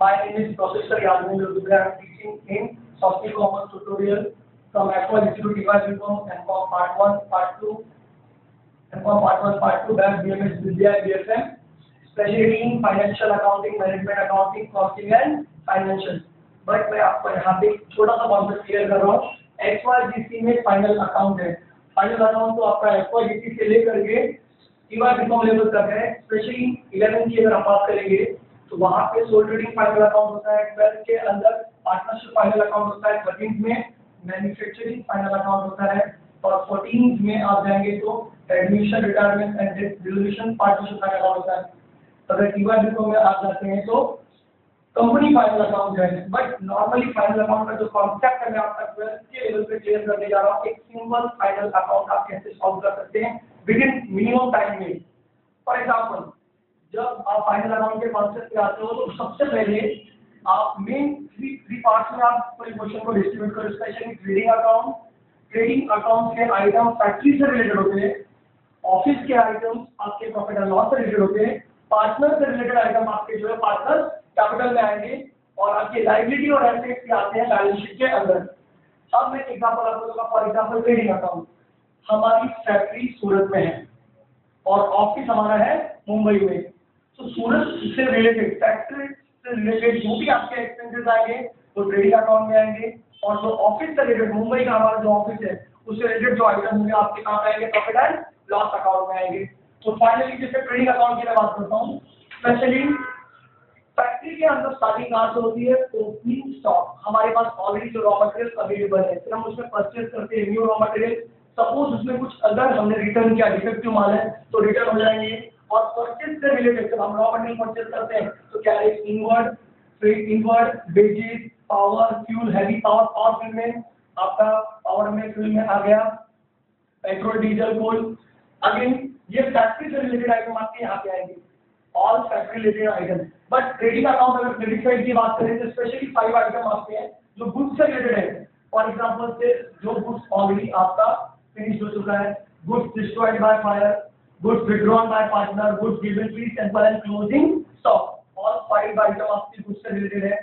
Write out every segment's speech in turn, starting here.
My name is Professor Yadvendra Dubey. I am teaching in Software Commerce tutorial from FY Institute EY/BCom and from Part 1, Part 2, and from Part 1, Part 2 that BMS Vidya BFM, specialty in Financial Accounting, Management Accounting, Costing and Financial. But मैं आपको यहाँ पे छोटा सा concept clear कर रहा हूँ। XYGC में फाइनल अकाउंट है। फाइनल अकाउंट तो आपका XYGC से लेकर के EY/BCom लेवल तक है। स्पेशली 11 की अगर आप बात करेंगे तो वहाँ पे सोल ट्रेडिंग फाइनल अकाउंट होता है, 12 के अंदर पार्टनरशिप फाइनल अकाउंट होता है, 13 में मैन्युफैक्चरिंग फाइनल अकाउंट होता है और 14 में आप जाएंगे तो admission, retirement and dissolution partnership final account होता है। अगर EY/BCom में आप जाते हैं तो कंपनी फाइनल अकाउंट है। बट नॉर्मली फाइनल अकाउंट का जो कॉन्सेप्ट है मैं आपका 12 के लेवल पे क्लियर करने जा रहा हूँ। एक सिंपल फाइनल अकाउंट आप कैसे सॉल्व कर सकते हैं विद इन मिनिमम टाइम में। फॉर एग्जांपल, जब आप फाइनल अकाउंट के कॉन्सेप्ट पे आते हो तो सबसे पहले आप मेन थ्री पार्ट्स में आप पूरे क्वेश्चन को डिस्ट्रीब्यूट करो। Specially trading account, trading account के आइटम फैक्ट्री से रिलेटेड होते हैं, ऑफिस के आइटम्स आपके प्रॉफिट एंड लॉस से रिलेटेड होते हैं, पार्टनर से रिलेटेड आइटम आपके जो है पार्टनर कैपिटल में आएंगे और आपके लायबिलिटी और एसेट्स के आते हैं बैलेंस शीट के अंदर। अब मैं एग्जांपल आपको दूंगा। फॉर एग्जांपल ट्रेडिंग अकाउंट, हमारी फैक्ट्री सूरत में है और ऑफिस हमारा है मुंबई में। तो सूरत से रिलेटेड, फैक्ट्री से रिलेटेड जो भी आपके एक्सपेंसेस आएंगे वो ट्रेडिंग अकाउंट में आएंगे और जो ऑफिस से रिलेटेड मुंबई का हमारा जो ऑफिस है उससे रिलेटेड जो आइटम होंगे आपके कहाँ आएंगे, प्रॉफिट एंड लॉस अकाउंट में आएंगे। तो फाइनली जैसे ट्रेडिंग अकाउंट की मैं बात करता हूँ, स्पेशली फैक्ट्री के अंदर स्टार्टिंग कहाँ से होती है, ओपनिंग स्टॉक। हमारे पास ऑलरेडी जो रॉ मटेरियल अवेलेबल है, फिर हम उसमें परचेज करते हैं न्यू रॉ मटेरियल। सपोज उसमें कुछ अगर हमने रिटर्न किया, डिफेक्टिव माल है तो रिटर्न हो जाएंगे। और परचेज से रिलेटेड जब हम रॉ मटेरियल परचेज करते हैं तो क्या है, inward, freight inward, wages, power, fuel, heavy power, power fuel में आपका पावर में फ्यूल में आ गया पेट्रोल, डीजल, कोल। अगेन ये फैक्ट्री से रिलेटेड आइटम आपके यहाँ पे आएंगे, all factory related item. But trading account अगर क्रेडिट साइड की बात करें तो स्पेशली 5 आइटम आते हैं जो गुड्स से रिलेटेड है। फॉर एग्जांपल से जो गुड्स ऑलरेडी आपका फिनिश हो चुका है, goods destroyed by fire, goods withdrawn bye partner, goods given free, sample and closing stock, all 5 item आपके गुड्स से रिलेटेड है।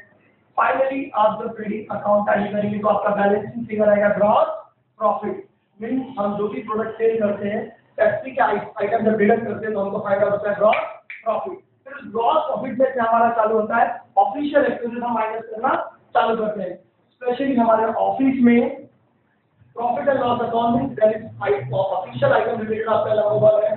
फाइनली आप जब ट्रेडिंग अकाउंट टैली करेंगे तो आपका बैलेंसिंग फिगर आएगा ग्रॉस प्रॉफिट। मींस हम जो भी प्रोडक्ट सेल करते हैं फैक्ट्री के आइटम जब डिडक्ट करते हैं तो हमको फायदा होता है ग्रॉस प्रॉफिट। फिर ग्रॉस प्रॉफिट में हमारा चालू होता है ऑफिशियल एक्सपेंसेस हम माइनस करना चालू करते हैं। स्पेशली हमारे ऑफिस में प्रॉफिट एंड लॉस अकाउंट में दैट ऑफिशियल आइटम रिलेटेड आपका अलाउबल है।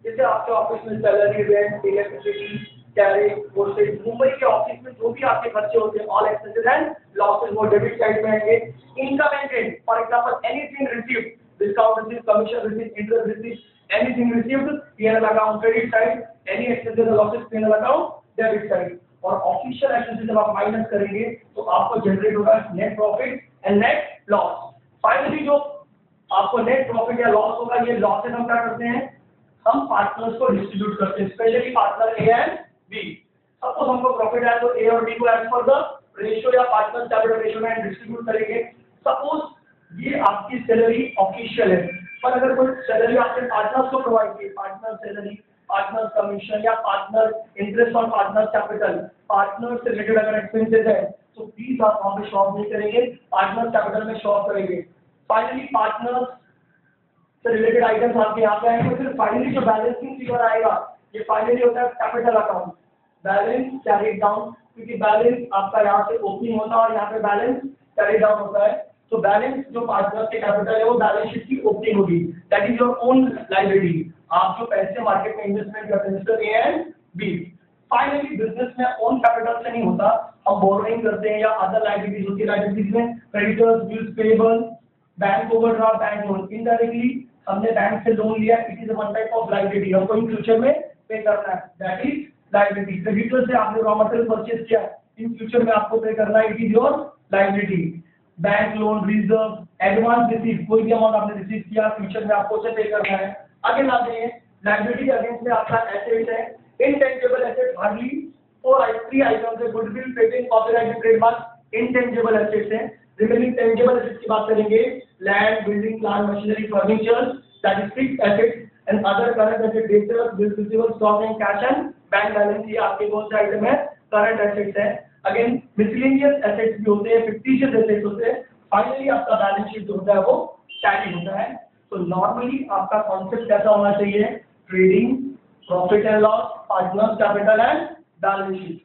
जैसे आपके ऑफिस में salary, rent, electricity, carriage, postage, Mumbai के ऑफिस में जो भी आपके खर्चे होते हैं ऑल एक्सपेंसेस एंड लॉसेस वो डेबिट साइड में आएंगे। Income and credit, for example anything received, discount received, commission received, interest received, anything received P&L account credit side, any expenses or losses P&L account debit side। और official expenses जब आप minus करेंगे तो आपको generate होगा net profit and net loss. Finally जो आपको net profit या लॉस होगा, ये लॉसेस हम क्या करते हैं, हम पार्टनर्स को डिस्ट्रीब्यूट करते हैं, specially partner A and B. Suppose हमको प्रॉफिट है तो ए और बी को एज पर द रेशियो या पार्टनर कैपिटल रेशियो में डिस्ट्रीब्यूट करेंगे। सपोज ये आपकी सैलरी ऑफिशियल है, पर अगर कोई सैलरी आपके पार्टनर्स को प्रोवाइड की, पार्टनर सैलरी, पार्टनर कमीशन या partner interest on partner capital, partner से रिलेटेड अगर एक्सपेंसेस है तो प्लीज आप वहां पे शॉप नहीं करेंगे, पार्टनर कैपिटल में शॉप करेंगे। फाइनली पार्टनर्स से रिलेटेड आइटम्स आपके यहाँ पे आएंगे। फिर फाइनली जो बैलेंसिंग फिगर आएगा ये फाइनली होता है capital account, balance carried down, क्योंकि बैलेंस आपका यहाँ से ओपनिंग होता है और यहाँ पे बैलेंस कैरी डाउन होता है। तो बैलेंस जो पार्टनर के कैपिटल है वो बैलेंस शीट की ओपनिंग होगी, that is your own liability. आप जो पैसे मार्केट में इन्वेस्टमेंट करते हैं mister A and B. Finally business में ओन कैपिटल से नहीं होता, हम बोरोइंग करते हैं या अदर लायबिलिटीज होती है। लायबिलिटीज में creditors, bills payable, bank overdraft, bank loan. Indirectly हमने बैंक से लोन लिया, it is one type of liability, हमको इन फ्यूचर में पे करना है, दैट इज लायबिलिटी। क्रेडिटर से आपने रॉ मटेरियल परचेज किया, इन फ्यूचर में आपको पे करना है, it is your liability. Bank loan, reserve, advance receive, कोई भी अमाउंट आपने रिसीव किया फ्यूचर में आपको उसे पे करना है। आगे आते हैं लायबिलिटी अगेंस्ट में आपका एसेट है, इनटेंजिबल एसेट हार्डली 3 आइटम्स है, goodwill, patent, copyright, trademark, intangible assets हैं। रिमेनिंग टेंजिबल एसेट्स की बात करेंगे, land, building, plant, machinery, furniture, that is fixed assets and other current asset, debtors, bills receivable, stock and cash and bank balance. ये आपके कौन से item है, current assets है। अगेन मिसलेनियस एसेट्स भी होते हैं, फिक्टिशियस एसेट्स होते हैं, फाइनली आपका बैलेंस शीट जो होता है वो टैली होता है। तो नॉर्मली आपका कॉन्सेप्ट कैसा होना चाहिए, trading, profit and loss, partners capital and balance sheet.